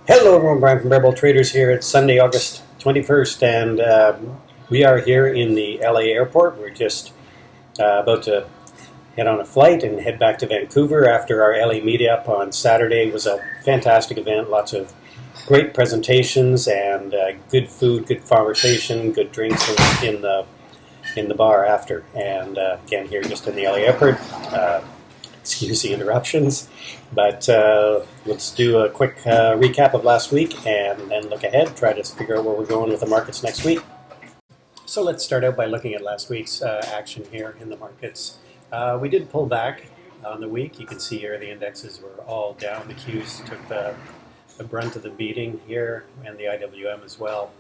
Hello everyone, Brian from Bearable Traders here. It's Sunday, August 21st, and we are here in the LA airport. We're just about to head on a flight and head back to Vancouver after our LA meetup on Saturday. It was a fantastic event, lots of great presentations and good food, good conversation, good drinks in the bar after. And again, here just in the LA airport. Excuse the interruptions, but let's do a quick recap of last week and then look ahead, try to figure out where we're going with the markets next week. So let's start out by looking at last week's action here in the markets. We did pull back on the week. You can see here the indexes were all down. The Qs took the brunt of the beating here, and the IWM as well.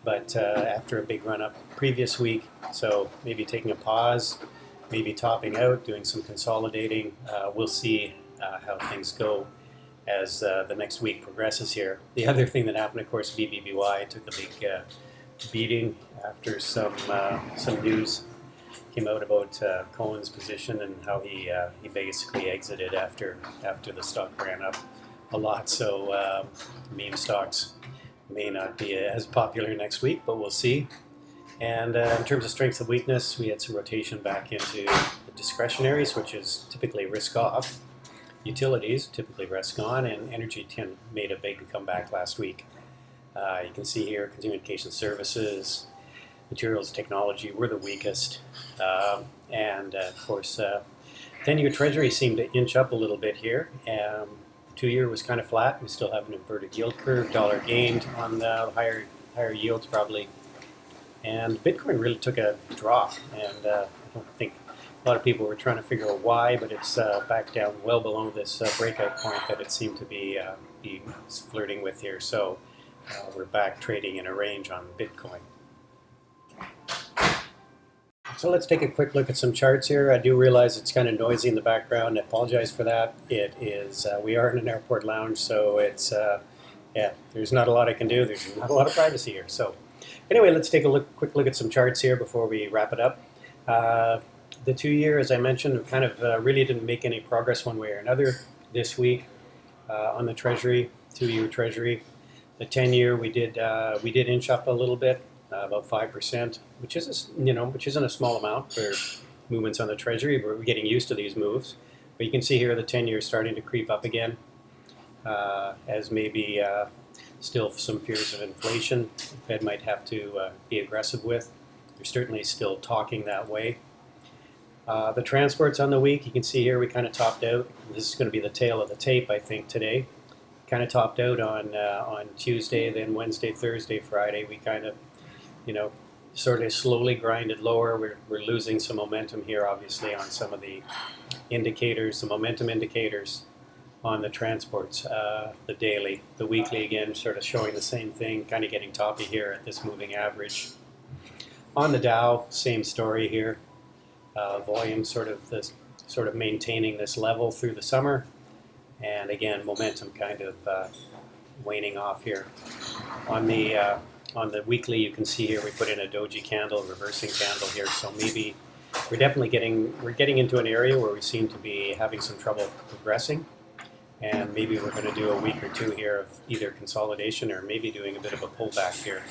But after a big run up previous week, so maybe taking a pause, maybe topping out, doing some consolidating. We'll see how things go as the next week progresses here. The other thing that happened, of course, BBBY took a big beating after some news came out about Cohen's position and how he basically exited after the stock ran up a lot. So meme stocks may not be as popular next week, but we'll see. And in terms of strengths and weakness, we had some rotation back into the discretionaries, which is typically risk off. Utilities, typically risk on, and energy made a big comeback last week. You can see here, communication services, materials, technology were the weakest. And of course, 10-year Treasury seemed to inch up a little bit here. 2-year was kind of flat. We still have an inverted yield curve. Dollar gained on the higher yields probably. And Bitcoin really took a drop, and I don't think a lot of people were trying to figure out why, but it's back down well below this breakout point that it seemed to be flirting with here. So we're back trading in a range on Bitcoin. So let's take a quick look at some charts here. I do realize it's kind of noisy in the background. I apologize for that. It is. We are in an airport lounge, so it's there's not a lot I can do. There's not a lot of privacy here. So anyway, let's take a quick look at some charts here before we wrap it up. The 2-year, as I mentioned, kind of really didn't make any progress one way or another this week on the Treasury, 2-year Treasury. The 10-year, we did inch up a little bit, about 5%, which isn't a small amount for movements on the Treasury. We're getting used to these moves, but you can see here the 10-year is starting to creep up again, as maybe still some fears of inflation the Fed might have to be aggressive with. They're certainly still talking that way. The transports on the week, you can see here we kind of topped out. This is going to be the tail of the tape, I think, today. Kind of topped out on Tuesday, then Wednesday, Thursday, Friday. We kind of, sort of slowly grinded lower. We're losing some momentum here, obviously, on some of the indicators, the momentum indicators on the transports, the daily. The weekly, again, sort of showing the same thing, kind of getting toppy here at this moving average. On the Dow, same story here. Volume sort of maintaining this level through the summer, and again, momentum kind of waning off here. On the weekly, you can see here we put in a doji candle, reversing candle here, so maybe we're definitely getting into an area where we seem to be having some trouble progressing. And maybe we're going to do a week or two here of either consolidation or maybe doing a bit of a pullback here.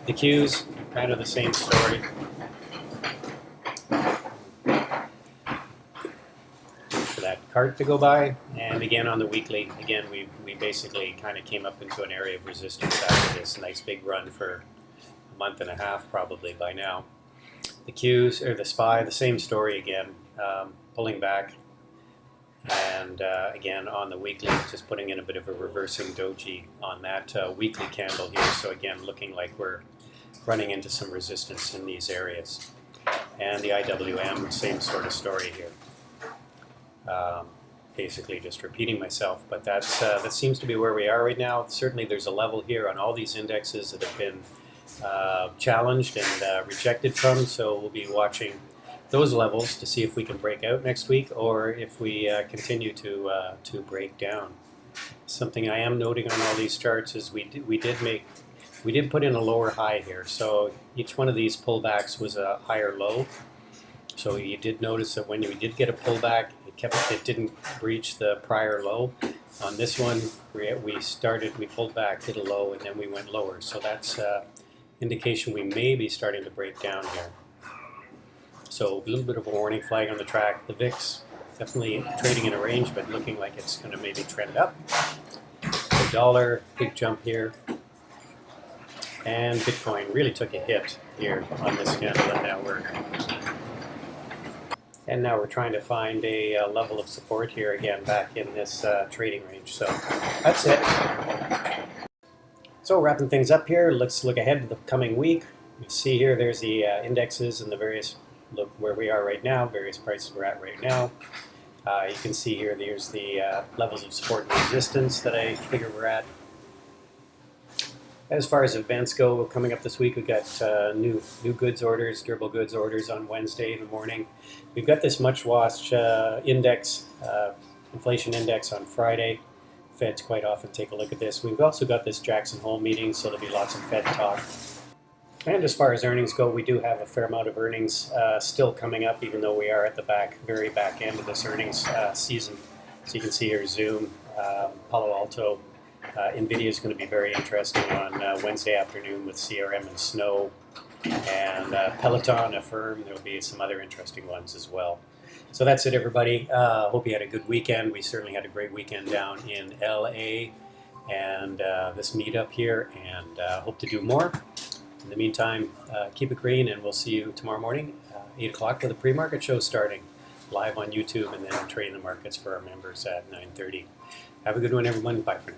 The Qs, kind of the same story. For that cart to go by. And again on the weekly, again we basically kind of came up into an area of resistance after this nice big run for a month and a half probably by now. The Qs, or the SPY, the same story again, pulling back. And again, on the weekly, just putting in a bit of a reversing doji on that weekly candle here. So again, looking like we're running into some resistance in these areas. And the IWM, same sort of story here. Basically just repeating myself, but that seems to be where we are right now. Certainly there's a level here on all these indexes that have been challenged and rejected from, so we'll be watching those levels to see if we can break out next week or if we continue to break down. Something I am noting on all these charts is we did put in a lower high here, so each one of these pullbacks was a higher low. So you did notice that when we did get a pullback, it didn't breach the prior low. On this one, we pulled back, hit a low, and then we went lower. So that's indication we may be starting to break down here. So a little bit of a warning flag on the track. The VIX definitely trading in a range, but looking like it's going to maybe trend up. The dollar, big jump here. And Bitcoin really took a hit here on this candle, and now we're trying to find a level of support here again back in this trading range. So that's it. So wrapping things up here, let's look ahead to the coming week. You see here, there's the indexes and the various, look where we are right now, various prices we're at right now. You can see here, there's the levels of support and resistance that I figure we're at. As far as events go, coming up this week, we've got new goods orders, durable goods orders on Wednesday in the morning. We've got this much-watched index, inflation index on Friday. Feds quite often take a look at this. We've also got this Jackson Hole meeting, so there'll be lots of Fed talk. And as far as earnings go, we do have a fair amount of earnings still coming up, even though we are at the very back end of this earnings season. So you can see here Zoom, Palo Alto. NVIDIA is going to be very interesting on Wednesday afternoon with CRM and Snow, and Peloton, Affirm. There will be some other interesting ones as well. So that's it, everybody. Hope you had a good weekend. We certainly had a great weekend down in LA and this meetup here, and hope to do more. In the meantime, keep it green, and we'll see you tomorrow morning, 8 o'clock for the pre-market show starting live on YouTube, and then trading the markets for our members at 9:30. Have a good one, everyone. Bye for now.